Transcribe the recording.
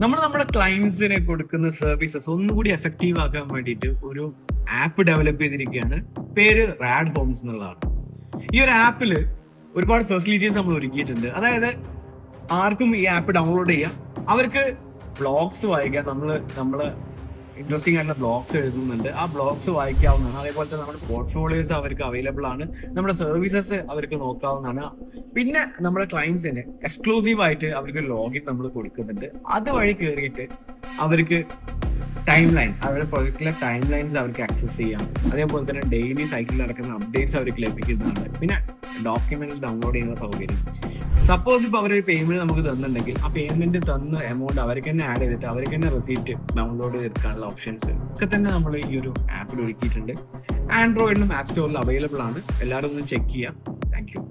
നമ്മുടെ ക്ലയൻസിനെ കൊടുക്കുന്ന സർവീസസ് ഒന്നുകൂടി എഫക്റ്റീവ് ആക്കാൻ വേണ്ടിയിട്ട് ഒരു ആപ്പ് ഡെവലപ്പ് ചെയ്തിരിക്കുകയാണ്. പേര് റാഡ് ഹോംസ് എന്നുള്ളതാണ്. ഈ ഒരു ആപ്പിൽ ഒരുപാട് ഫെസിലിറ്റീസ് നമ്മൾ ഒരുക്കിയിട്ടുണ്ട്. അതായത് ആർക്കും ഈ ആപ്പ് ഡൗൺലോഡ് ചെയ്യാം, അവർക്ക് ബ്ലോഗ്സ് വായിക്കാം. നമ്മൾ ഇൻട്രസ്റ്റിംഗ് ആയിട്ടുള്ള ബ്ലോഗ്സ് എഴുതുന്നുണ്ട്, ആ ബ്ലോഗ്സ് വായിക്കാവുന്നതാണ്. അതേപോലെ തന്നെ നമ്മുടെ പോർട്ട്ഫോളിയോസ് അവർക്ക് അവൈലബിൾ ആണ്, നമ്മുടെ സർവീസസ് അവർക്ക് നോക്കാവുന്നതാണ്. പിന്നെ നമ്മുടെ ക്ലയൻസിന് എക്സ്ക്ലൂസീവ് ആയിട്ട് അവർക്ക് ലോഗിൻ നമ്മൾ കൊടുക്കുന്നുണ്ട്. അതുവഴി കയറിയിട്ട് അവർക്ക് ടൈം ലൈൻ, അവരുടെ പ്രൊജക്റ്റിലെ ടൈം ലൈൻസ് അവർക്ക് ആക്സസ് ചെയ്യാം. അതേപോലെ തന്നെ ഡെയിലി സൈറ്റിൽ നടക്കുന്ന അപ്ഡേറ്റ്സ് അവർക്ക് ലഭിക്കുന്നുണ്ട്. പിന്നെ ഡോക്യുമെന്റ്സ് ഡൗൺലോഡ് ചെയ്യുന്ന സൗകര്യം. സപ്പോസ് ഇപ്പോൾ അവരൊരു പേയ്മെന്റ് നമുക്ക് തന്നിട്ടുണ്ടെങ്കിൽ ആ പേയ്മെന്റ് തന്ന എമൗണ്ട് അവർക്ക് തന്നെ ആഡ് ചെയ്തിട്ട് അവർക്ക് തന്നെ റെസീപ്റ്റ് ഡൗൺലോഡ് ചെയ്തെടുക്കാനുള്ള ഓപ്ഷൻസ് ഒക്കെ തന്നെ നമ്മൾ ഈ ഒരു ആപ്പിൽ ഒരുക്കിയിട്ടുണ്ട്. ആൻഡ്രോയിഡിലും ആപ്പ് സ്റ്റോറിലും അവൈലബിൾ ആണ്. എല്ലാവരും ഒന്ന് ചെക്ക് ചെയ്യാം. Thank you.